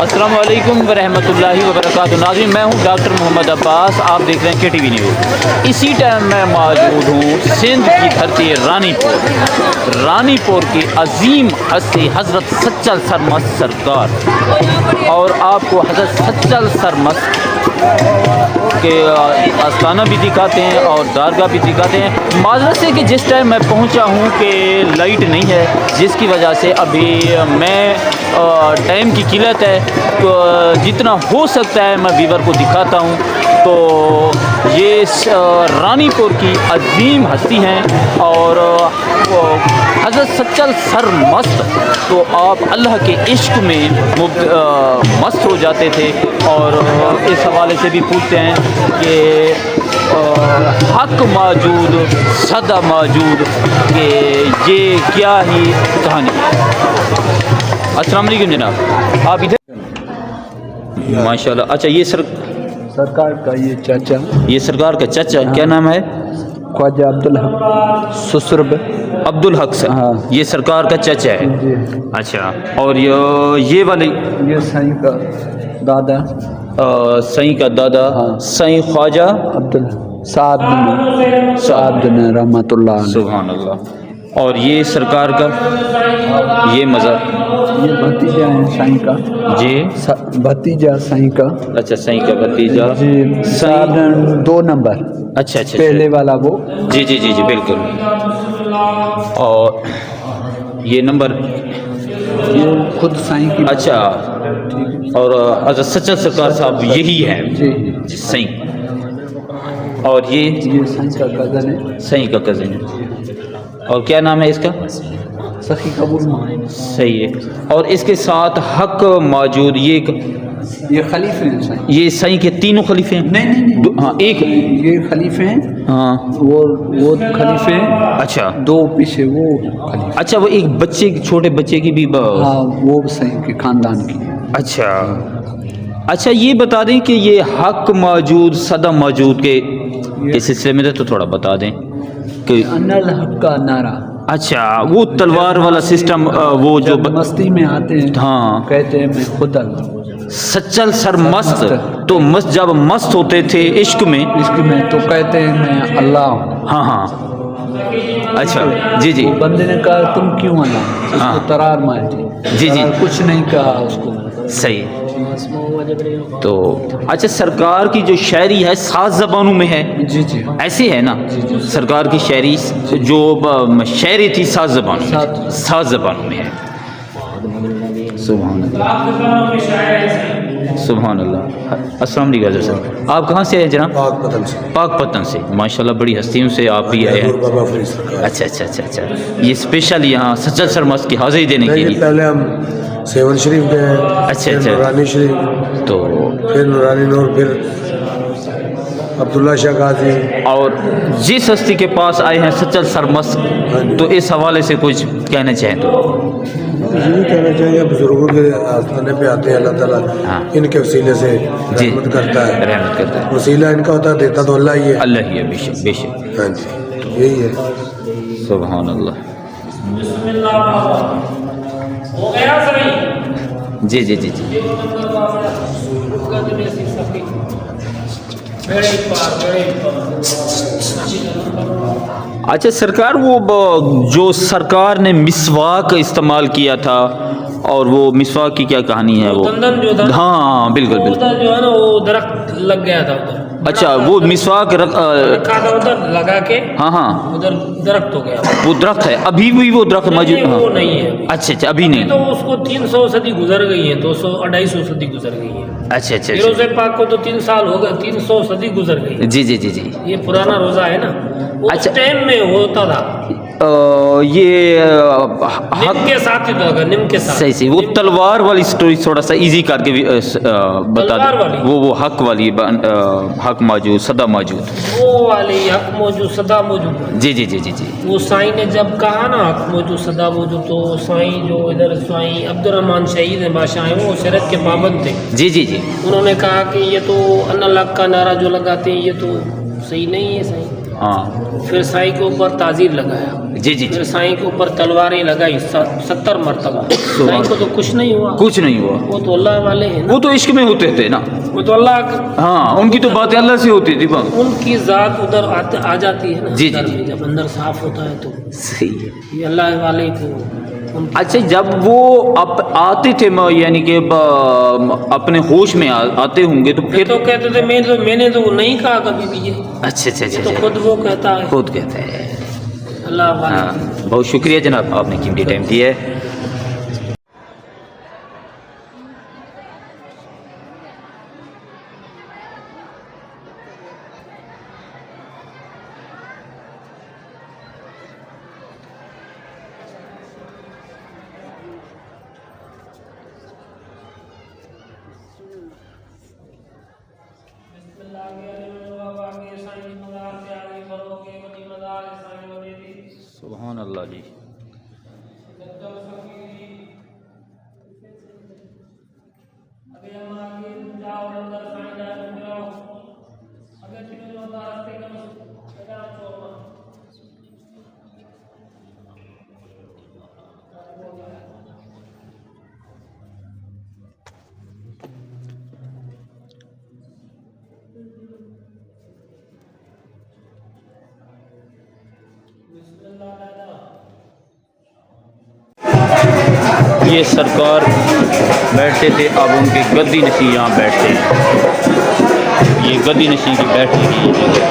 अस्सलाम वालेकुम वरहमतुल्लाहि वबरकातुहू। नाज़रीन, मैं हूँ डॉक्टर मोहम्मद अब्बास, आप देख रहे हैं KTV न्यूज़। इसी टाइम मैं मौजूद हूँ सिंध की धरती रानीपुर के अजीम हस्ती हज़रत सच्चल सरमस्त सरकार, और आपको हज़रत सच्चल सरमस्त के आस्थाना भी दिखाते हैं और दारगाह भी दिखाते हैं। माज़रत से कि जिस टाइम मैं पहुंचा हूं कि लाइट नहीं है, जिसकी वजह से अभी मैं टाइम की किल्लत है, तो जितना हो सकता है मैं व्यूअर को दिखाता हूं। तो ये रानीपुर की अजीम हस्ती हैं और हज़रत सच्चल सरमस्त, तो आप अल्लाह के इश्क में मस्त हो जाते थे। और इस हवाले से भी पूछते हैं कि हक मौजूद सदा मौजूद, कि ये क्या ही कहानी है। अस्सलाम वालेकुम जनाब, आप इधर माशाल्लाह। अच्छा, ये सरकार का ये चाचा, ये सरकार का चाचा, क्या नाम है? ख्वाजा अब्दुल हक सुसरब अब्दुल हक से। हाँ, ये सरकार का चाचा है जी। अच्छा, और ये वाले ये साईं का दादा, सई का दादा, हाँ। सई ख्वाजा अब्दुल साद रहमतुल्लाह अलैह। सुभान अल्लाह। और ये सरकार का ये मज़र, ये भतीजा है साईं का जी, भतीजा साईं का। अच्छा, सई का भतीजा जी, साद 2 नंबर। अच्छा अच्छा, पहले वाला वो। जी जी जी जी बिल्कुल। और ये नंबर, ये खुद साईं की। अच्छा, और हज़रत सच्चल सरकार साहब यही हैं जी, सही। और ये साईं का कज़न है। सही का कज़न है। और क्या नाम है इसका? सखी कबूल मान। सही है। और इसके साथ हक मौजूद, ये खलीफे हैं साईं। ये सही के तीनों खलीफे हैं? नहीं, हाँ, एक ये खलीफे हैं। हाँ, वो खलीफे हैं। अच्छा 2 पीछे वो खलीफे। अच्छा, वो एक बच्चे, छोटे बच्चे की भी हाँ, वो सही के खानदान की। अच्छा अच्छा, ये बता दें कि ये हक मौजूद सदा मौजूद के सिलसिले में तो थोड़ा बता दें कि अनल हक का नारा। अच्छा, वो तलवार वाला सिस्टम, वो जो मस्ती में आते हैं, हाँ, कहते हैं मैं खुद अल्लाह। सच्चल सरमस्त, तो जब मस्त होते थे इश्क में तो कहते हैं मैं अल्लाह हूँ। हाँ हाँ, अच्छा, जी जी। बंदे ने कहा तुम क्यों अल्लाह? हाँ, उसको तरार मार दी। जी जी, कुछ नहीं कहा उसको। सही। तो अच्छा, सरकार की जो शायरी है 7 ज़बानों में है? जी जी, ऐसे है ना? सरकार की शायरी जो शायरी थी 7 ज़बानों में है। सुभान अल्लाह, सुभान अल्लाह। अस्सलाम वालेकुम हज़रत साहब, आप कहाँ से आए जनाब? पाकपतन से। पाकपतन से, माशाल्लाह, बड़ी हस्तियों से आप भी आए हैं। अच्छा अच्छा अच्छा अच्छा, ये स्पेशल यहाँ सच्चल सरमस्त की हाज़िरी देने के लिए? पहले हम सेवन शरीफ गए, अच्छा अच्छा, नूरानी शरीफ, तो फिर नूरानी नूर, फिर अब्दुल्ला शाह गाजी। और जिस हस्ती के पास आए हैं सच्चल सरमस्त, तो इस हवाले से कुछ कहना चाहें तो? यही कहना चाहिए, बुजुर्गों के आस्थाने पे आते हैं, अल्लाह ताला इनके वसीले से रहमत करता है। वसीला इनका होता है, देता तो अल्लाह ही है। अल्लाह ही है, बेशक बेशक। हाँ जी, यही है। सुभान अल्लाह। जी जी जी जी। अच्छा, सरकार वो जो सरकार ने मिसवाक इस्तेमाल किया था, और वो मिसवाक की क्या कहानी है? वो जो था, हाँ बिल्कुल बिल्कुल, जो है ना, वो दरख्त लग गया था उधर। अच्छा, वो मिसवाक रखा था उधर लगा के। हाँ हाँ, उधर दरख्त हो गया। वो दरख्त है अभी भी? वो दरख्त मौजूद? हाँ, वो नहीं है। अच्छा अच्छा, अभी नहीं। तो उसको 300 सदी गुजर गई है, 200-250 सदी गुजर गई है। अच्छा अच्छा, रोज़े पाक को तो 3 साल हो गए, 300 सदी गुजर गई। जी जी जी जी। ये पुराना रोज़ा है ना, उस टाइम में होता था। ये निम के साथ ही तो, निम के साथ। सही सही। वो तलवार वाली स्टोरी थोड़ा सा इजी करके भी बता दे। वो हक वाली, हक मौजूद सदा मौजूद, वो वाली हक मौजूद सदा मौजूद। जी जी जी जी जी। वो साईं ने जब कहा ना हक मौजूद सदा मौजूद, तो साईं जो इधर साईं अब्दुर्रहमान शहीद हैं, बादशाह हैं, वो शरीयत के पाबंद थे। जी जी जी। उन्होंने कहा कि ये तो अल्लाह का नारा जो लगाते हैं ये तो सही नहीं है। सही हाँ फिर साईं के ऊपर ताजीर लगाया, जी जी फिर जी, साईं के ऊपर तलवारें लगाई 70 मरतबा। साईं को तो कुछ नहीं हुआ, कुछ नहीं हुआ। वो तो अल्लाह वाले हैं ना, वो तो इश्क में होते थे ना, वो तो अल्लाह, हाँ उनकी तो बातें अल्लाह से होती थी बस। उनकी ज़ात उधर आ जाती है ना। जी, जी, अंदर जी। में जब अंदर साफ होता है तो सही है। ये अल्लाह वाले को अच्छा, जब वो आते थे यानी कि अपने होश में आते होंगे तो फिर फिर तो कहते थे मैंने तो नहीं कहा कभी भी ये, अच्छा अच्छा ये तो अच्छा, खुद वो कहता है, खुद कहते हैं। अल्लाह वाले। हाँ, बहुत शुक्रिया जनाब, आपने कीमती टाइम दिया है। सुभान अल्लाह जी। ये सरकार बैठते थे, अब उनके गद्दी नशी यहाँ बैठते हैं। ये गद्दी नशी की बैठने की ये जगह।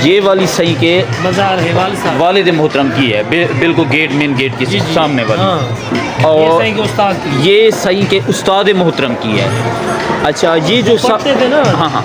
ये वाली सही के बाजार है वाल साहब, वालिद मोहतरम की है, बिल्कुल गेट, मेन गेट के सामने वाली। हाँ, और ये सही के उस्ताद की। ये सही के उस्ताद मोहतरम की है। अच्छा, ये जो पढ़ते थे ना, हाँ हाँ,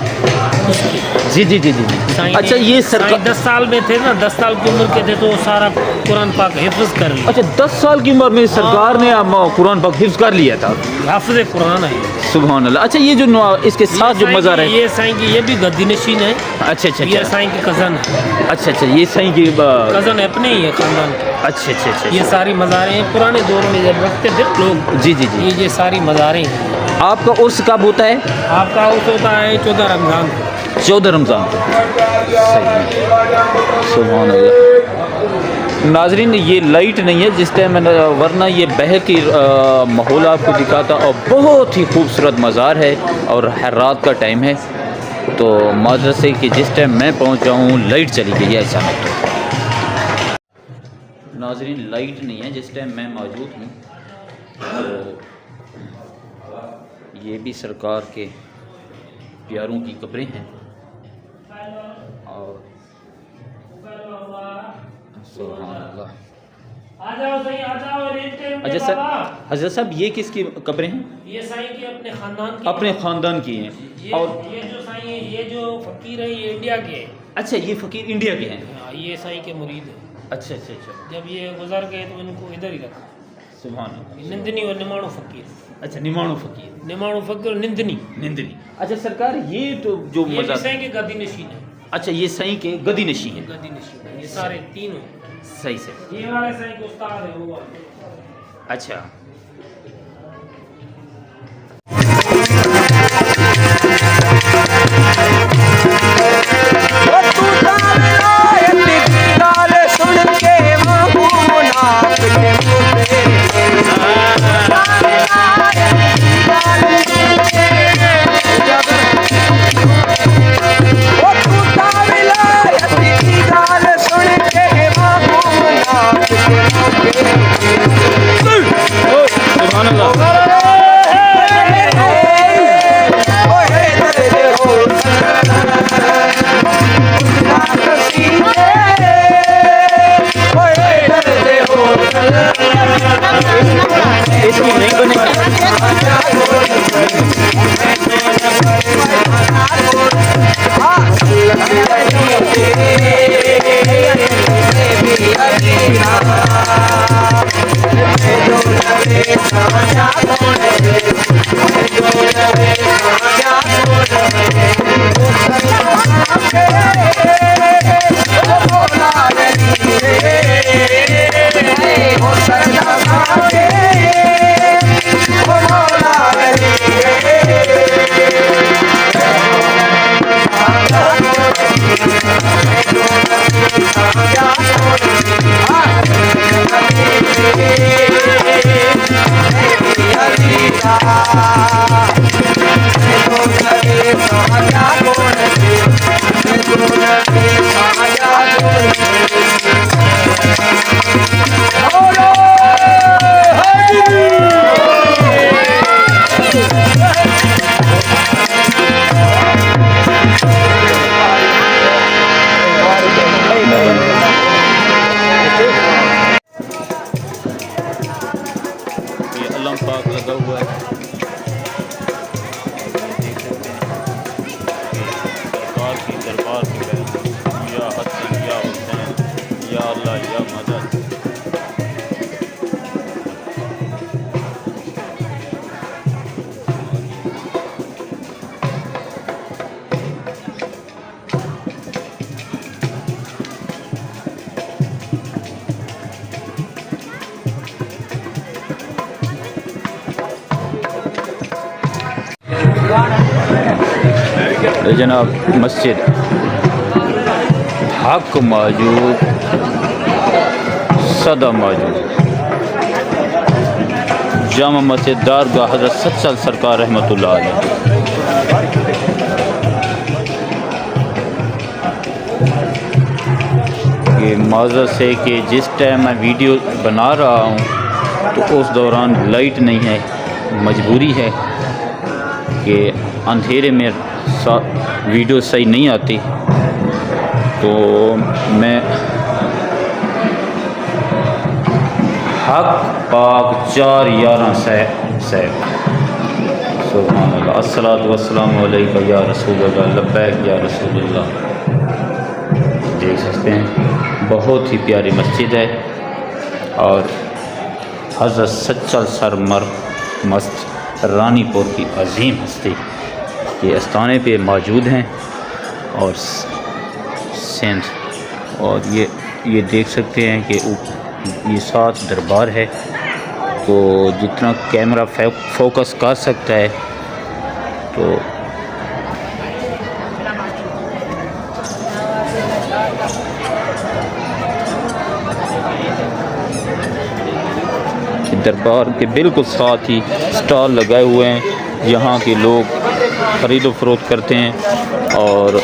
उसकी। जी जी जी जी जी। साईं अच्छा ने- ये साईं सरकार, 10 साल में थे ना, 10 साल की उम्र के थे तो सारा कुरान पाक हिफ्ज कर लिया। अच्छा 10 साल की उम्र में सरकार ने कुरान पाक हिफ्ज कर लिया था। हाफिज कुरान है। सुभान अल्लाह। अच्छा ये जो इसके साथ जो मज़ार है, ये साईं की ये भी गद्दी नशीन है। अच्छा अच्छा ये अच्छा साईं की कज़न है। अच्छा अच्छा, ये सही की कज़न अपने ही है खानदान के। अच्छा अच्छा अच्छा। ये सारी मज़ारें हैं पुराने दौर में जब रखते थे लोग। जी जी जी। ये सारी मज़ारें हैं। आपका उर्स कब होता है? आपका उस होता है 14 रमज़ान को। 14 रमज़ान को। सही, सुभान अल्लाह। नाजरीन ये लाइट नहीं है जिस टाइम मैंने, वरना ये बह की माहौल आपको दिखाता, और बहुत ही खूबसूरत मज़ार है और हर रात का टाइम है। तो मदरसे के जिस टाइम मैं पहुंचा हूँ लाइट चली गई है अचानक। तो नाजरीन लाइट नहीं है जिस टाइम मैं मौजूद हूँ। तो ये भी सरकार के प्यारों की कब्रें हैं। और सुभान अल्लाह। आ जाओ सही, आ जाओ। अच्छा सर, हज़रत साहब ये किसकी कब्रें हैं? ये साईं के अपने खानदान की। अपने ख़ानदान की हैं। और ये जो साईं है, ये जो फकीर है, ये इंडिया के हैं। अच्छा ये फ़कीर इंडिया के हैं। हाँ, ये साईं के मुरीद है। अच्छा अच्छा अच्छा, जब ये गुजर गए तो इनको इधर ही रखा। सुभान अल्लाह। निंदनी और निमाणु फकीर। अच्छा निमाणु फ़कीर, निमाणु फकीर और निंदनी। निंदनी। अच्छा सरकार ये तो जो ये भी मज़ार, साईं के गद्दी नशीन है। अच्छा ये सही के गदी नशी हैं। गद्दी नशीन है ये सारे तीनों। सही से। ये वाले साईं के उस्ताद है वो। अच्छा सुभान अल्लाह। इसकी नहीं बनेगी। ये अल्लाह पाक लगा हुआ है। सरकार की दरबार की बैठक, या हसन या हुसैन या अल्लाह या मदद। जनाब मस्जिद हक मौजूद, सदा मौजूद, जामा मस्जिद दारगाह हज़रत सच्चल सरकार रहमतुल्लाह अलैह। ये माज़र से कि जिस टाइम मैं वीडियो बना रहा हूँ तो उस दौरान लाइट नहीं है, मजबूरी है कि अंधेरे में वीडियो सही नहीं आती। तो मैं हक पाक 411 साहब सुभानअल्लाह। अस्सलातु वस्सलामु अलैका या रसूलल्लाह, लब्बैक या रसूलल्लाह। देख सकते हैं बहुत ही प्यारी मस्जिद है और हज़रत सच्चल सरमर मस्त रानीपुर की अजीम हस्ती ये आस्थाने पे मौजूद हैं और सिंध। और ये देख सकते हैं कि ये साथ दरबार है, तो जितना कैमरा फोकस कर सकता है तो दरबार के बिल्कुल साथ ही स्टॉल लगाए हुए हैं, यहाँ के लोग ख़रीदो फरोख्त करते हैं और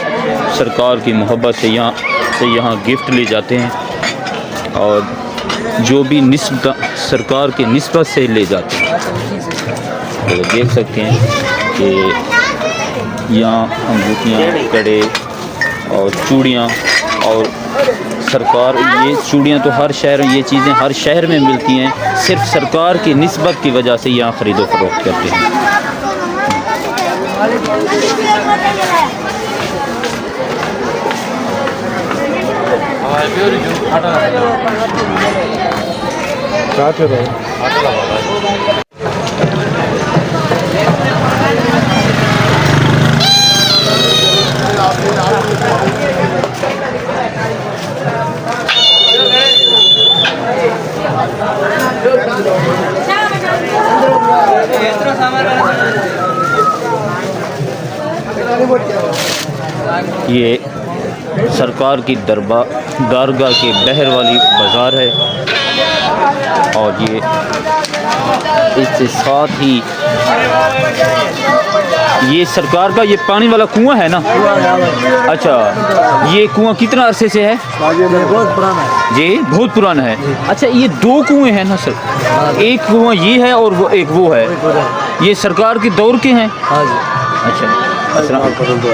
सरकार की मोहब्बत से यहाँ गिफ्ट ले जाते हैं और जो भी निस्बत सरकार के निस्बत से ले जाते हैं। तो देख सकते हैं कि यहाँ अंगूठियाँ, कड़े और चूड़ियाँ और सरकार ये चूड़ियाँ तो हर शहर ये चीज़ें हर शहर में मिलती हैं, सिर्फ सरकार की निस्बत की वजह से यहाँ ख़रीदो फरोख्त करते हैं। ये सरकार की दरगाह के बहर वाली बाज़ार है और ये इसके साथ ही ये सरकार का ये पानी वाला कुआं है ना। अच्छा, ये कुआं कितना अरसे से है? बहुत पुराना है जी, बहुत पुराना है। अच्छा, ये दो कुएं हैं ना सर? एक कुआं ये है और वो एक वो है, ये सरकार के दौर के हैं? अच्छा, जी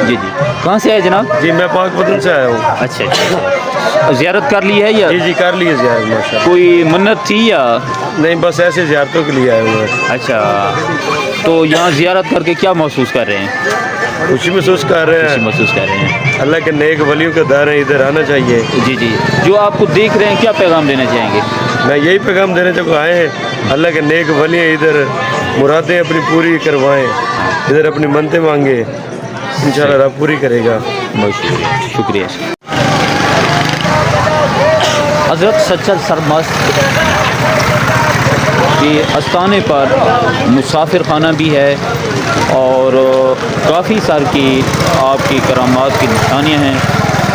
जी। कहाँ से आए जनाब? जी मैं पाकपतन से आया हूँ। अच्छा अच्छा, ज़ियारत कर ली है या? जी कर लिए ज़ियारत माशाल्लाह। कोई मन्नत थी या नहीं, बस ऐसे ज़ियारतों के लिए आए हुए हैं। अच्छा, तो यहाँ ज़ियारत करके क्या महसूस कर रहे हैं? खुशी महसूस कर रहे खुशी हैं। महसूस कर रहे हैं। अल्लाह के नेक वलियों का दर है, इधर आना चाहिए। जी जी, जो आपको देख रहे हैं क्या पैगाम देना चाहेंगे? मैं यही पैगाम देने जो आए हैं, अल्लाह के नेक वली इधर मुरादें अपनी पूरी करवाएं, इधर अपनी मन्नतें मांगे, इंशाअल्लाह रब पूरी करेगा। बहुत शुक्रिया, शुक्रिया। हज़रत सच्चल सरमस्त के आस्थाने पर मुसाफिर खाना भी है और काफ़ी सारी की आपकी करामात की निशानियाँ हैं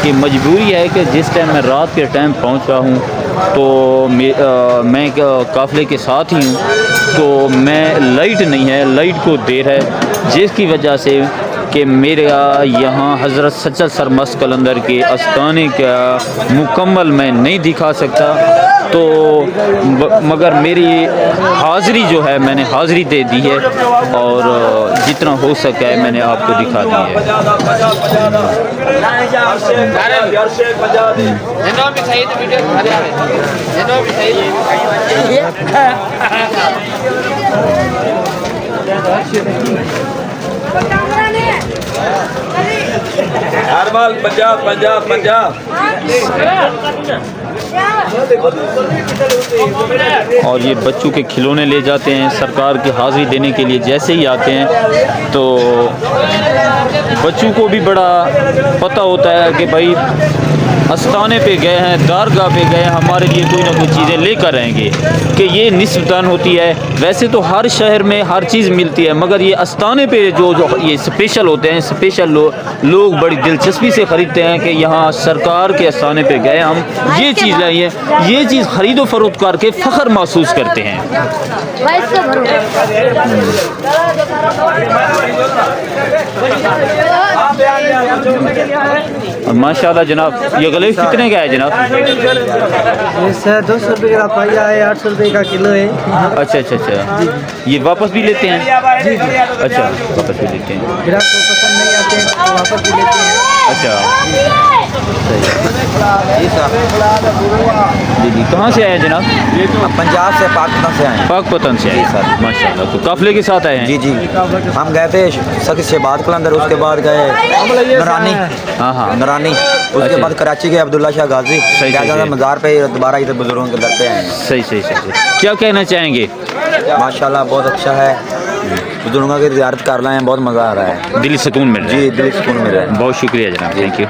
कि मजबूरी है कि जिस टाइम मैं रात के टाइम पहुँचा हूँ तो मैं काफ़िले के साथ ही हूँ, तो मैं लाइट नहीं है, लाइट को देर है, जिसकी वजह से कि मेरे यहाँ हज़रत सच्चल सरमस्त कलंदर के आस्थाने का मुकम्मल मैं नहीं दिखा सकता, तो मगर मेरी हाज़री जो है मैंने हाज़री दे दी है और जितना हो सका है मैंने आपको दिखा दी है। हरमाल पंजाब पंजाब पंजाब। और ये बच्चों के खिलौने ले जाते हैं सरकार की हाज़िरी देने के लिए। जैसे ही आते हैं तो बच्चों को भी बड़ा पता होता है कि भाई आस्थाने पे गए हैं, दरगाह पे गए हैं, हमारे लिए कोई ना कोई चीज़ें लेकर आएंगे, कि ये निस्बतन होती है। वैसे तो हर शहर में हर चीज़ मिलती है, मगर ये आस्थाने पे जो ये स्पेशल होते हैं, स्पेशल लोग बड़ी दिलचस्पी से ख़रीदते हैं कि यहाँ सरकार के आस्थाने पे गए हम, ये चीज़ लाई है, ये चीज़ ख़रीदो फरोख्त करके फ़ख्र महसूस करते हैं। माशाल्लाह जनाब, ये गले कितने का है जनाब? ये 200 रुपये का पाया है, 800 रुपये का किलो है। अच्छा अच्छा अच्छा, ये वापस भी लेते हैं? जी जी। अच्छा, वापस भी लेते हैं। फिर आपको पसंद नहीं आते हैं तो वापस भी लेते हैं। अच्छा, जी जी। कहाँ से आए हैं जनाब? पंजाब से पाकिस्तान से आए हैं। पाकपतन से आए सर, माशाल्लाह। तो काफिले के साथ आए हैं? जी जी, हम गए थे सख्त शहबाद कलंदर, उसके बाद गए नरानी। हाँ हाँ। नरानी, उसके अच्छा। बाद कराची गए अब्दुल्ला शाह गाजी। सही, क्या सही। मज़ार पे दोबारा इधर बुजुर्गों के दर पे आए हैं। सही सही सही। क्या कहना चाहेंगे? माशाल्लाह बहुत अच्छा है, बुजुर्गों की ज़ियारत कर रहे हैं, बहुत मज़ा आ रहा है। दिली सुकून मिल रहा है। जी, दिल सुकून मिल रहा है। बहुत शुक्रिया जनाब, थैंक यू।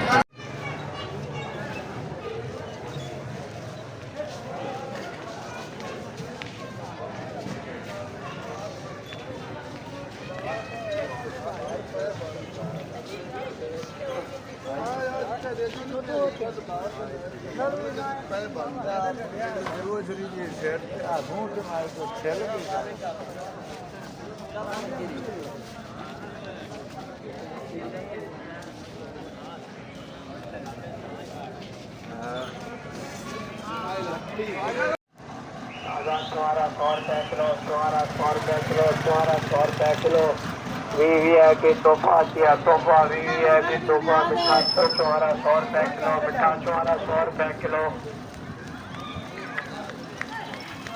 वीवीआईपी तोहफा किया, तोहफा वीवीआईपी तोहफा मिठा चुहारा 100 रुपए किलो, मिठा चुहारा 100 रुपए किलो।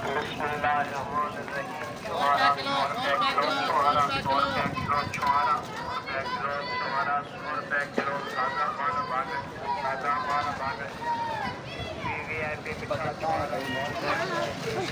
बिस्मिल्लाहिर्रहमानिर्रहीम। चुहारा 100 रुपए किलो, चुहारा 100 रुपए किलो, चुहारा 100 रुपए किलो, चुहारा 100 रुपए किलो। ताजा माल बागश, ताजा माल बागश। वीवीआईपी मिठा चुहारा $100 किलो।